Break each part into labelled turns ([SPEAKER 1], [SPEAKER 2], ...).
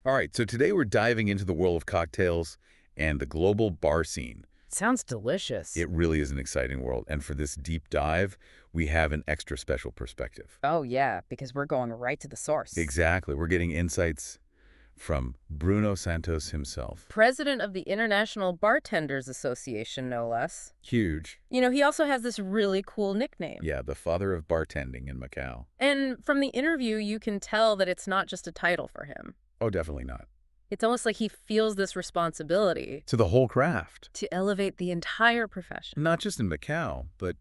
[SPEAKER 1] All right, so today we're diving into the world of cocktails and the global bar scene.
[SPEAKER 2] Sounds delicious.
[SPEAKER 1] It really is an exciting world, and for this deep dive, we have an extra special perspective.
[SPEAKER 2] Oh, yeah, because we're going right to the source.
[SPEAKER 1] Exactly. We're getting insights from Bruno Santos himself.
[SPEAKER 2] President of the International Bartenders Association, no less.
[SPEAKER 1] Huge.
[SPEAKER 2] You know, he also has this really cool nickname.
[SPEAKER 1] Yeah, the father of bartending in Macau.
[SPEAKER 2] And from the interview, you can tell that it's not just a title for him.
[SPEAKER 1] Oh, definitely not.
[SPEAKER 2] It's almost like he feels this responsibility
[SPEAKER 1] To the whole craft.
[SPEAKER 2] to elevate the entire profession.
[SPEAKER 1] Not just in Macau, but,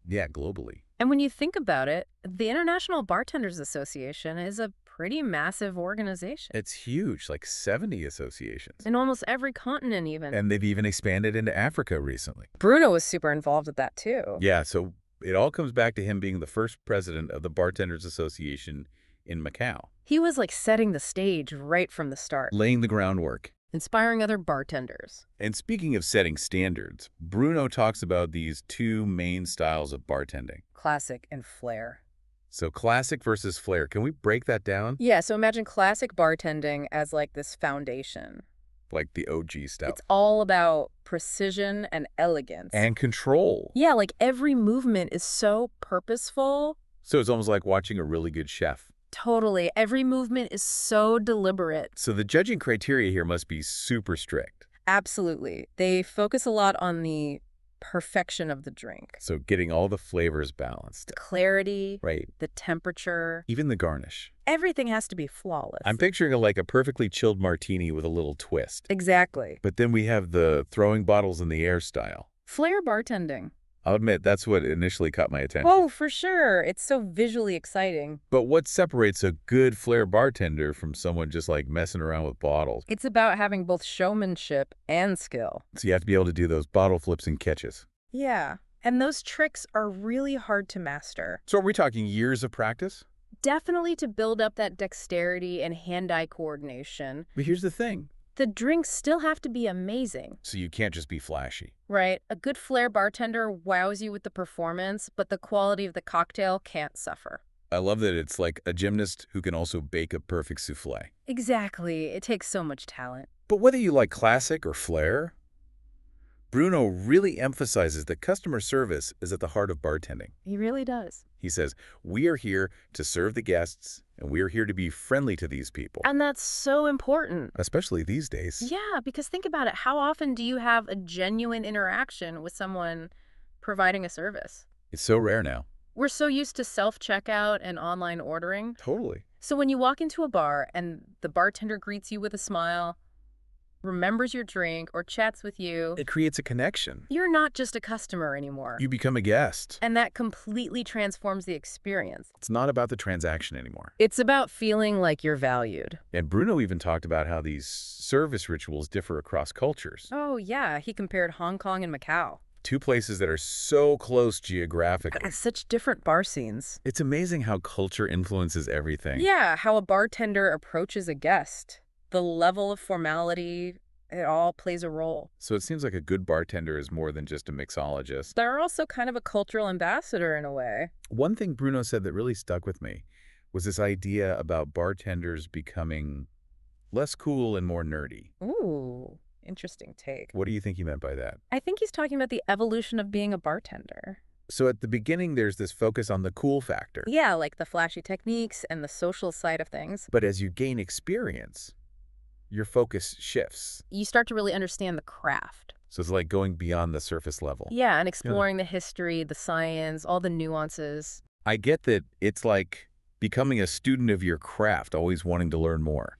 [SPEAKER 1] yeah, globally.
[SPEAKER 2] And when you think about it, the International Bartenders Association is a pretty massive organization.
[SPEAKER 1] It's huge, like 70 associations.
[SPEAKER 2] In almost every continent, even.
[SPEAKER 1] And they've even expanded into Africa recently.
[SPEAKER 2] Bruno was super involved with that, too.
[SPEAKER 1] Yeah, so it all comes back to him being the first president of the Bartenders Association in Macau,
[SPEAKER 2] He was like setting the stage right from the start,
[SPEAKER 1] laying the groundwork.
[SPEAKER 2] inspiring other bartenders.
[SPEAKER 1] And speaking of setting standards, Bruno talks about these two main styles of bartending.
[SPEAKER 2] Classic and flair.
[SPEAKER 1] So classic versus flair. Can we break that down?
[SPEAKER 2] Yeah, so imagine classic bartending as like this foundation.
[SPEAKER 1] Like the OG style.
[SPEAKER 2] It's all about precision and elegance.
[SPEAKER 1] And control.
[SPEAKER 2] yeah, like every movement is so purposeful.
[SPEAKER 1] So it's almost like watching a really good chef.
[SPEAKER 2] Totally. Every movement is so deliberate.
[SPEAKER 1] So the judging criteria here must be super strict.
[SPEAKER 2] Absolutely. They focus a lot on the perfection of the drink.
[SPEAKER 1] So getting all the flavors balanced.
[SPEAKER 2] The clarity,
[SPEAKER 1] Right.
[SPEAKER 2] the temperature.
[SPEAKER 1] Even the garnish.
[SPEAKER 2] Everything has to be flawless.
[SPEAKER 1] I'm picturing like a perfectly chilled martini with a little twist.
[SPEAKER 2] Exactly.
[SPEAKER 1] But then we have the throwing bottles in the air style.
[SPEAKER 2] Flair bartending.
[SPEAKER 1] I'll admit, that's what initially caught my attention.
[SPEAKER 2] Oh, for sure. It's so visually exciting.
[SPEAKER 1] But what separates a good flair bartender from someone just like messing around with bottles?
[SPEAKER 2] It's about having both showmanship and skill.
[SPEAKER 1] So you have to be able to do those bottle flips and catches.
[SPEAKER 2] Yeah. And those tricks are really hard to master.
[SPEAKER 1] So are we talking years of practice?
[SPEAKER 2] Definitely to build up that dexterity and hand-eye coordination.
[SPEAKER 1] But here's the thing.
[SPEAKER 2] The drinks still have to be amazing,
[SPEAKER 1] So you can't just be flashy.
[SPEAKER 2] right? A good flair bartender wows you with the performance, but the quality of the cocktail can't suffer.
[SPEAKER 1] I love that it's like a gymnast who can also bake a perfect souffle.
[SPEAKER 2] Exactly. It takes so much talent.
[SPEAKER 1] But whether you like classic or flair, Bruno really emphasizes that customer service is at the heart of bartending.
[SPEAKER 2] He really does.
[SPEAKER 1] He says, we are here to serve the guests, and we are here to be friendly to these people,
[SPEAKER 2] And that's so important.
[SPEAKER 1] especially these days.
[SPEAKER 2] Yeah, because think about it. How often do you have a genuine interaction with someone providing a service?
[SPEAKER 1] It's so rare now.
[SPEAKER 2] We're so used to self-checkout and online ordering.
[SPEAKER 1] Totally.
[SPEAKER 2] So when you walk into a bar and the bartender greets you with a smile, remembers your drink, or chats with you,
[SPEAKER 1] It creates a connection.
[SPEAKER 2] you're not just a customer anymore.
[SPEAKER 1] You become a guest.
[SPEAKER 2] And that completely transforms the experience.
[SPEAKER 1] It's not about the transaction anymore.
[SPEAKER 2] It's about feeling like you're valued.
[SPEAKER 1] And Bruno even talked about how these service rituals differ across cultures.
[SPEAKER 2] Oh, yeah, he compared Hong Kong and Macau.
[SPEAKER 1] Two places that are so close geographically.
[SPEAKER 2] Such different bar scenes.
[SPEAKER 1] It's amazing how culture influences everything.
[SPEAKER 2] Yeah, how a bartender approaches a guest. The level of formality, it all plays a role.
[SPEAKER 1] So it seems like a good bartender is more than just a mixologist.
[SPEAKER 2] They're also kind of a cultural ambassador in a way.
[SPEAKER 1] One thing Bruno said that really stuck with me was this idea about bartenders becoming less cool and more nerdy.
[SPEAKER 2] Ooh, interesting take.
[SPEAKER 1] What do you think he meant by that?
[SPEAKER 2] I think he's talking about the evolution of being a bartender.
[SPEAKER 1] So at the beginning, there's this focus on the cool factor.
[SPEAKER 2] Yeah, like the flashy techniques and the social side of things.
[SPEAKER 1] But as you gain experience, your focus shifts.
[SPEAKER 2] You start to really understand the craft.
[SPEAKER 1] So it's like going beyond the surface level.
[SPEAKER 2] Yeah, and exploring the history, the science, all the nuances.
[SPEAKER 1] I get that it's like becoming a student of your craft, always wanting to learn more.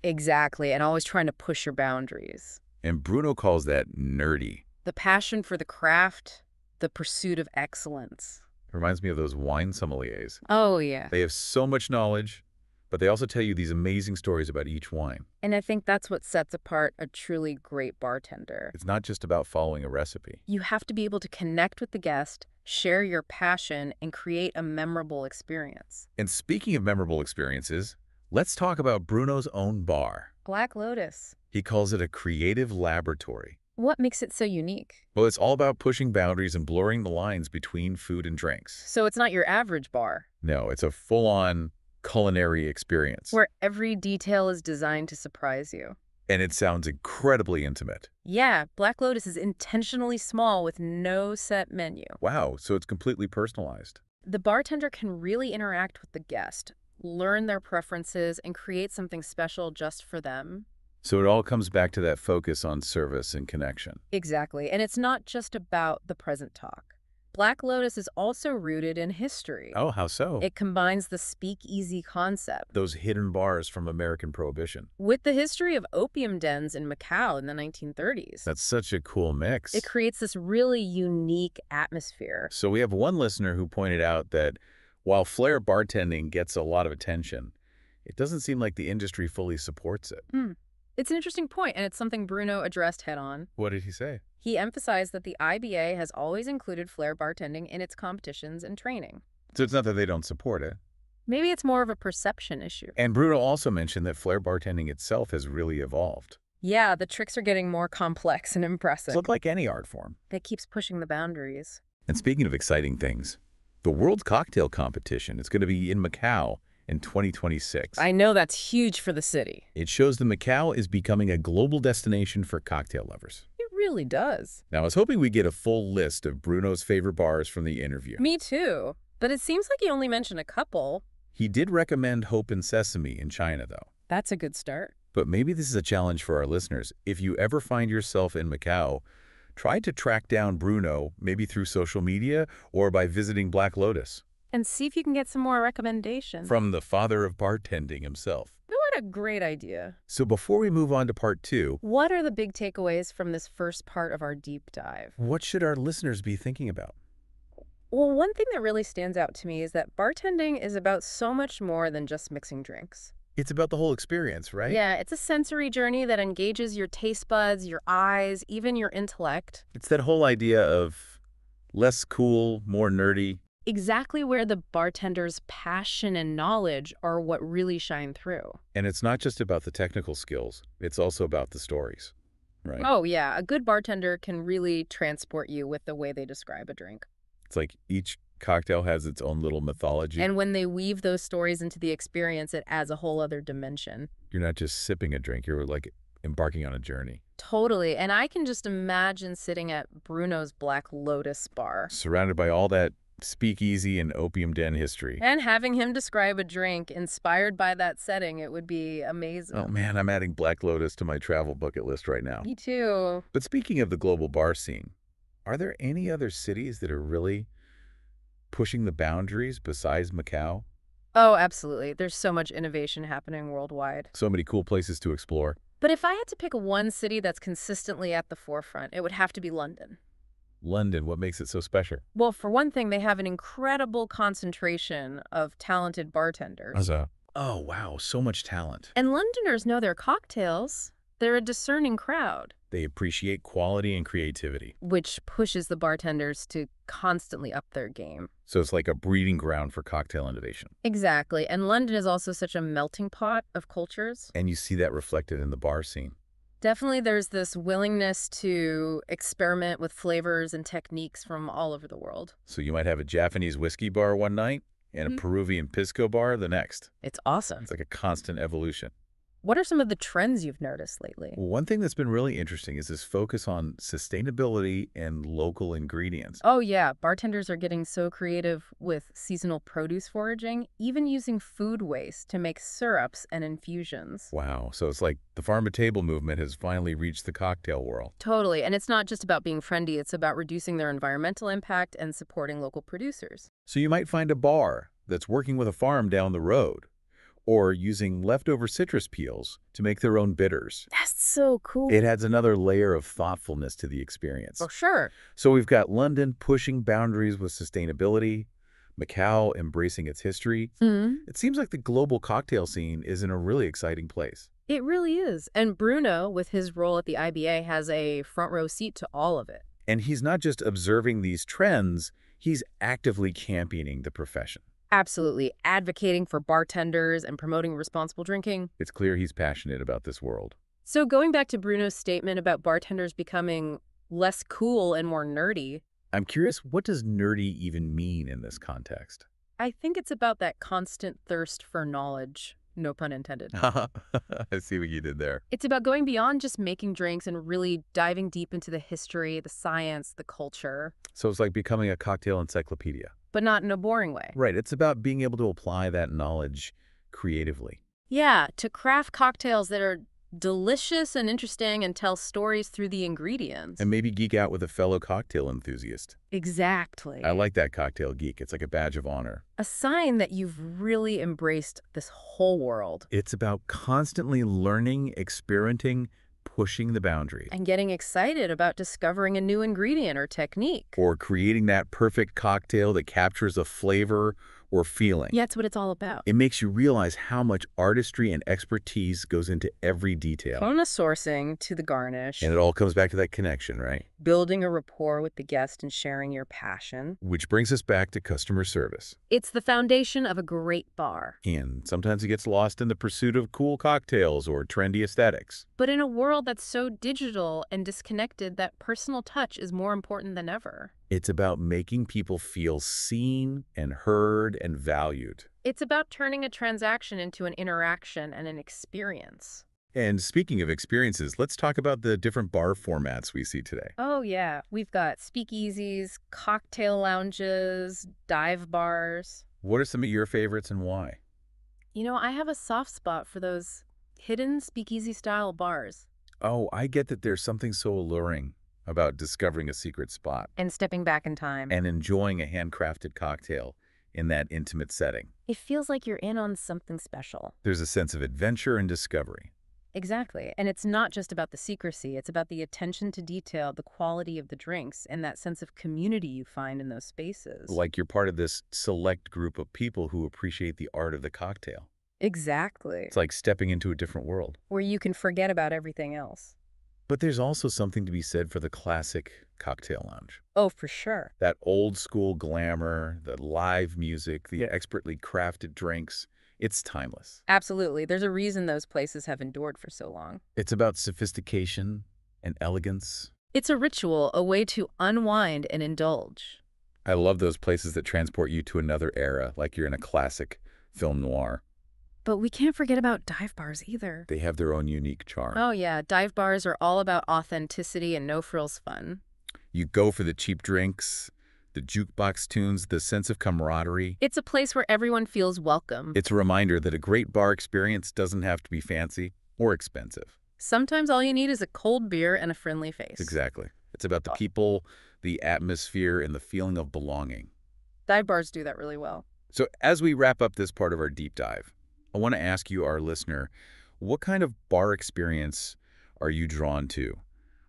[SPEAKER 2] Exactly, and always trying to push your boundaries.
[SPEAKER 1] And Bruno calls that nerdy.
[SPEAKER 2] The passion for the craft, the pursuit of excellence.
[SPEAKER 1] It reminds me of those wine sommeliers.
[SPEAKER 2] Oh, yeah.
[SPEAKER 1] They have so much knowledge, but they also tell you these amazing stories about each wine.
[SPEAKER 2] And I think that's what sets apart a truly great bartender.
[SPEAKER 1] It's not just about following a recipe.
[SPEAKER 2] You have to be able to connect with the guest, share your passion, and create a memorable experience.
[SPEAKER 1] And speaking of memorable experiences, let's talk about Bruno's own bar.
[SPEAKER 2] Black Lotus.
[SPEAKER 1] He calls it a creative laboratory.
[SPEAKER 2] What makes it so unique?
[SPEAKER 1] Well, it's all about pushing boundaries and blurring the lines between food and drinks.
[SPEAKER 2] So it's not your average bar.
[SPEAKER 1] No, it's a full-on culinary experience.
[SPEAKER 2] where every detail is designed to surprise you.
[SPEAKER 1] And it sounds incredibly intimate.
[SPEAKER 2] Yeah, Black Lotus is intentionally small with no set menu.
[SPEAKER 1] Wow, so it's completely personalized.
[SPEAKER 2] The bartender can really interact with the guest, learn their preferences, and create something special just for them.
[SPEAKER 1] So it all comes back to that focus on service and connection.
[SPEAKER 2] Exactly, and it's not just about the present talk. Black Lotus is also rooted in history.
[SPEAKER 1] Oh, how so?
[SPEAKER 2] It combines the speakeasy concept
[SPEAKER 1] Those hidden bars from American Prohibition.
[SPEAKER 2] with the history of opium dens in Macau in the 1930s.
[SPEAKER 1] That's such a cool mix.
[SPEAKER 2] It creates this really unique atmosphere.
[SPEAKER 1] So we have one listener who pointed out that while flair bartending gets a lot of attention, it doesn't seem like the industry fully supports it.
[SPEAKER 2] It's an interesting point, and it's something Bruno addressed head-on.
[SPEAKER 1] What did he say?
[SPEAKER 2] He emphasized that the IBA has always included flair bartending in its competitions and training.
[SPEAKER 1] So it's not that they don't support it.
[SPEAKER 2] Maybe it's more of a perception issue.
[SPEAKER 1] And Bruno also mentioned that flair bartending itself has really evolved.
[SPEAKER 2] Yeah, the tricks are getting more complex and impressive.
[SPEAKER 1] It's like any art form.
[SPEAKER 2] It keeps pushing the boundaries.
[SPEAKER 1] And speaking of exciting things, the World Cocktail Competition is going to be in Macau in 2026.
[SPEAKER 2] I know that's huge for the city.
[SPEAKER 1] It shows that Macau is becoming a global destination for cocktail lovers.
[SPEAKER 2] It really does.
[SPEAKER 1] Now, I was hoping we'd get a full list of Bruno's favorite bars from the interview.
[SPEAKER 2] Me too. But it seems like he only mentioned a couple.
[SPEAKER 1] He did recommend Hope and Sesame in China, though.
[SPEAKER 2] That's a good start.
[SPEAKER 1] But maybe this is a challenge for our listeners. If you ever find yourself in Macau, try to track down Bruno, maybe through social media or by visiting Black Lotus.
[SPEAKER 2] And see if you can get some more recommendations.
[SPEAKER 1] From the father of bartending himself.
[SPEAKER 2] What a great idea.
[SPEAKER 1] So before we move on to part 2,
[SPEAKER 2] What are the big takeaways from this first part of our deep dive?
[SPEAKER 1] what should our listeners be thinking about?
[SPEAKER 2] Well, one thing that really stands out to me is that bartending is about so much more than just mixing drinks.
[SPEAKER 1] It's about the whole experience, right?
[SPEAKER 2] Yeah, it's a sensory journey that engages your taste buds, your eyes, even your intellect.
[SPEAKER 1] It's that whole idea of less cool, more nerdy.
[SPEAKER 2] Exactly where the bartender's passion and knowledge are what really shine through.
[SPEAKER 1] And it's not just about the technical skills. It's also about the stories, right?
[SPEAKER 2] Oh, yeah, a good bartender can really transport you with the way they describe a drink.
[SPEAKER 1] It's like each cocktail has its own little mythology.
[SPEAKER 2] And when they weave those stories into the experience, it adds a whole other dimension.
[SPEAKER 1] You're not just sipping a drink. You're like embarking on a journey.
[SPEAKER 2] Totally. And I can just imagine sitting at Bruno's Black Lotus bar
[SPEAKER 1] Surrounded by all that speakeasy and opium den history.
[SPEAKER 2] and having him describe a drink inspired by that setting. It would be amazing.
[SPEAKER 1] Oh man, I'm adding Black Lotus to my travel bucket list right now.
[SPEAKER 2] Me too.
[SPEAKER 1] But speaking of the global bar scene, are there any other cities that are really pushing the boundaries besides Macau?
[SPEAKER 2] Oh, absolutely. There's so much innovation happening worldwide.
[SPEAKER 1] So many cool places to explore.
[SPEAKER 2] But if I had to pick one city that's consistently at the forefront, it would have to be London.
[SPEAKER 1] London, what makes it so special?
[SPEAKER 2] Well, for one thing, they have an incredible concentration of talented bartenders.
[SPEAKER 1] Oh, wow, so much talent.
[SPEAKER 2] And Londoners know their cocktails. They're a discerning crowd,
[SPEAKER 1] They appreciate quality and creativity.
[SPEAKER 2] which pushes the bartenders to constantly up their game.
[SPEAKER 1] So it's like a breeding ground for cocktail innovation.
[SPEAKER 2] Exactly. And London is also such a melting pot of cultures.
[SPEAKER 1] And you see that reflected in the bar scene.
[SPEAKER 2] Definitely there's this willingness to experiment with flavors and techniques from all over the world.
[SPEAKER 1] So you might have a Japanese whiskey bar one night and a Peruvian pisco bar the next.
[SPEAKER 2] It's awesome.
[SPEAKER 1] It's like a constant evolution.
[SPEAKER 2] What are some of the trends you've noticed lately?
[SPEAKER 1] One thing that's been really interesting is this focus on sustainability and local ingredients.
[SPEAKER 2] Oh, yeah. Bartenders are getting so creative with seasonal produce foraging, even using food waste to make syrups and infusions.
[SPEAKER 1] Wow. So it's like the farm-to-table movement has finally reached the cocktail world.
[SPEAKER 2] Totally. And it's not just about being friendly, it's about reducing their environmental impact and supporting local producers.
[SPEAKER 1] So you might find a bar that's working with a farm down the road, or using leftover citrus peels to make their own bitters.
[SPEAKER 2] That's so cool.
[SPEAKER 1] It adds another layer of thoughtfulness to the experience.
[SPEAKER 2] For sure.
[SPEAKER 1] So we've got London pushing boundaries with sustainability, Macau embracing its history. It seems like the global cocktail scene is in a really exciting place.
[SPEAKER 2] It really is. And Bruno, with his role at the IBA, has a front row seat to all of it.
[SPEAKER 1] And he's not just observing these trends, he's actively championing the profession.
[SPEAKER 2] Absolutely. Advocating for bartenders and promoting responsible drinking.
[SPEAKER 1] It's clear he's passionate about this world.
[SPEAKER 2] So going back to Bruno's statement about bartenders becoming less cool and more nerdy,
[SPEAKER 1] I'm curious, what does nerdy even mean in this context?
[SPEAKER 2] I think it's about that constant thirst for knowledge. No pun intended.
[SPEAKER 1] I see what you did there.
[SPEAKER 2] It's about going beyond just making drinks and really diving deep into the history, the science, the culture,
[SPEAKER 1] So it's like becoming a cocktail encyclopedia.
[SPEAKER 2] but not in a boring way.
[SPEAKER 1] Right. It's about being able to apply that knowledge creatively.
[SPEAKER 2] Yeah, to craft cocktails that are delicious and interesting and tell stories through the ingredients.
[SPEAKER 1] And maybe geek out with a fellow cocktail enthusiast.
[SPEAKER 2] Exactly.
[SPEAKER 1] I like that cocktail geek. It's like a badge of honor.
[SPEAKER 2] A sign that you've really embraced this whole world.
[SPEAKER 1] It's about constantly learning, experimenting, pushing the boundaries.
[SPEAKER 2] And getting excited about discovering a new ingredient or technique.
[SPEAKER 1] Or creating that perfect cocktail that captures a flavor or feeling.
[SPEAKER 2] Yeah, that's what it's all about.
[SPEAKER 1] It makes you realize how much artistry and expertise goes into every detail.
[SPEAKER 2] From the sourcing to the garnish,
[SPEAKER 1] And it all comes back to that connection, right?
[SPEAKER 2] building a rapport with the guest and sharing your passion.
[SPEAKER 1] Which brings us back to customer service.
[SPEAKER 2] It's the foundation of a great bar.
[SPEAKER 1] And sometimes it gets lost in the pursuit of cool cocktails or trendy aesthetics.
[SPEAKER 2] But in a world that's so digital and disconnected, that personal touch is more important than ever.
[SPEAKER 1] It's about making people feel seen and heard and valued.
[SPEAKER 2] It's about turning a transaction into an interaction and an experience.
[SPEAKER 1] And speaking of experiences, let's talk about the different bar formats we see today.
[SPEAKER 2] Oh, yeah. We've got speakeasies, cocktail lounges, dive bars.
[SPEAKER 1] What are some of your favorites and why?
[SPEAKER 2] You know, I have a soft spot for those hidden speakeasy-style bars.
[SPEAKER 1] Oh, I get that there's something so alluring about discovering a secret spot
[SPEAKER 2] And stepping back in time.
[SPEAKER 1] and enjoying a handcrafted cocktail in that intimate setting.
[SPEAKER 2] It feels like you're in on something special.
[SPEAKER 1] There's a sense of adventure and discovery.
[SPEAKER 2] Exactly. And it's not just about the secrecy. It's about the attention to detail, the quality of the drinks, and that sense of community you find in those spaces.
[SPEAKER 1] Like you're part of this select group of people who appreciate the art of the cocktail.
[SPEAKER 2] Exactly.
[SPEAKER 1] It's like stepping into a different world.
[SPEAKER 2] Where you can forget about everything else.
[SPEAKER 1] But there's also something to be said for the classic cocktail lounge.
[SPEAKER 2] Oh, for sure.
[SPEAKER 1] That old school glamour, the live music, the expertly crafted drinks. It's timeless.
[SPEAKER 2] Absolutely. There's a reason those places have endured for so long.
[SPEAKER 1] It's about sophistication and elegance.
[SPEAKER 2] It's a ritual, a way to unwind and indulge.
[SPEAKER 1] I love those places that transport you to another era, like you're in a classic film noir.
[SPEAKER 2] But we can't forget about dive bars either.
[SPEAKER 1] They have their own unique charm.
[SPEAKER 2] Oh, yeah. Dive bars are all about authenticity and no-frills fun.
[SPEAKER 1] You go for the cheap drinks, the jukebox tunes, the sense of camaraderie.
[SPEAKER 2] It's a place where everyone feels welcome.
[SPEAKER 1] It's a reminder that a great bar experience doesn't have to be fancy or expensive.
[SPEAKER 2] Sometimes all you need is a cold beer and a friendly face.
[SPEAKER 1] Exactly. It's about the people, the atmosphere, and the feeling of belonging.
[SPEAKER 2] Dive bars do that really well.
[SPEAKER 1] So as we wrap up this part of our deep dive, I want to ask you, our listener, what kind of bar experience are you drawn to?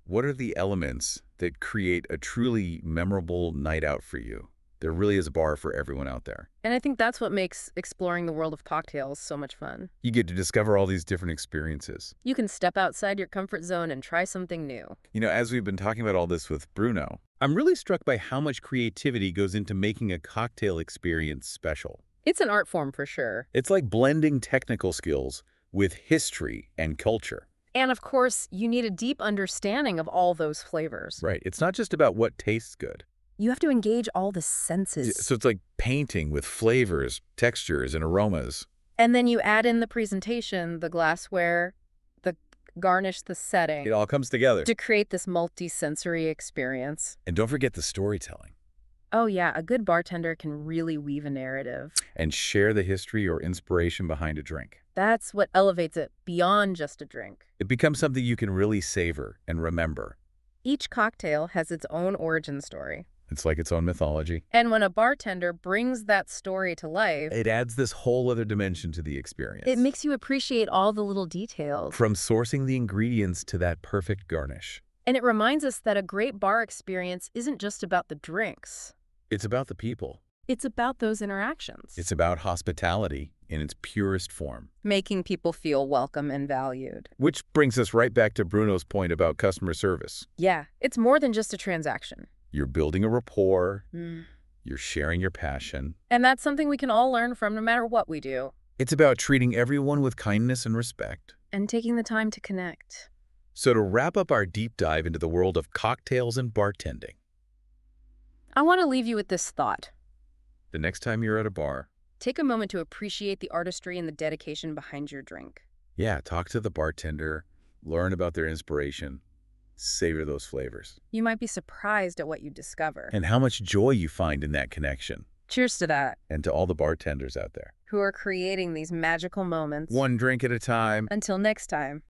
[SPEAKER 1] What are the elements that create a truly memorable night out for you? There really is a bar for everyone out there.
[SPEAKER 2] And I think that's what makes exploring the world of cocktails so much fun.
[SPEAKER 1] You get to discover all these different experiences.
[SPEAKER 2] You can step outside your comfort zone and try something new.
[SPEAKER 1] You know, as we've been talking about all this with Bruno, I'm really struck by how much creativity goes into making a cocktail experience special.
[SPEAKER 2] It's an art form for sure.
[SPEAKER 1] It's like blending technical skills with history and culture.
[SPEAKER 2] And of course, you need a deep understanding of all those flavors.
[SPEAKER 1] Right. It's not just about what tastes good.
[SPEAKER 2] You have to engage all the senses.
[SPEAKER 1] So it's like painting with flavors, textures, and aromas.
[SPEAKER 2] And then you add in the presentation, the glassware, the garnish, the setting.
[SPEAKER 1] It all comes together.
[SPEAKER 2] To create this multi-sensory experience.
[SPEAKER 1] And don't forget the storytelling.
[SPEAKER 2] Oh yeah, a good bartender can really weave a narrative.
[SPEAKER 1] And share the history or inspiration behind a drink.
[SPEAKER 2] That's what elevates it beyond just a drink.
[SPEAKER 1] It becomes something you can really savor and remember.
[SPEAKER 2] Each cocktail has its own origin story.
[SPEAKER 1] It's like its own mythology.
[SPEAKER 2] And when a bartender brings that story to life,
[SPEAKER 1] It adds this whole other dimension to the experience.
[SPEAKER 2] it makes you appreciate all the little details.
[SPEAKER 1] From sourcing the ingredients to that perfect garnish.
[SPEAKER 2] And it reminds us that a great bar experience isn't just about the drinks.
[SPEAKER 1] It's about the people.
[SPEAKER 2] It's about those interactions.
[SPEAKER 1] It's about hospitality in its purest form.
[SPEAKER 2] making people feel welcome and valued.
[SPEAKER 1] Which brings us right back to Bruno's point about customer service.
[SPEAKER 2] Yeah, it's more than just a transaction.
[SPEAKER 1] You're building a rapport. You're sharing your passion.
[SPEAKER 2] And that's something we can all learn from no matter what we do.
[SPEAKER 1] It's about treating everyone with kindness and respect.
[SPEAKER 2] And taking the time to connect.
[SPEAKER 1] So to wrap up our deep dive into the world of cocktails and bartending,
[SPEAKER 2] I want to leave you with this thought.
[SPEAKER 1] The next time you're at a bar,
[SPEAKER 2] Take a moment to appreciate the artistry and the dedication behind your drink.
[SPEAKER 1] yeah, talk to the bartender, learn about their inspiration, savor those flavors,
[SPEAKER 2] You might be surprised at what you discover.
[SPEAKER 1] and how much joy you find in that connection.
[SPEAKER 2] Cheers to that,
[SPEAKER 1] And to all the bartenders out there.
[SPEAKER 2] who are creating these magical moments.
[SPEAKER 1] One drink at a time.
[SPEAKER 2] Until next time.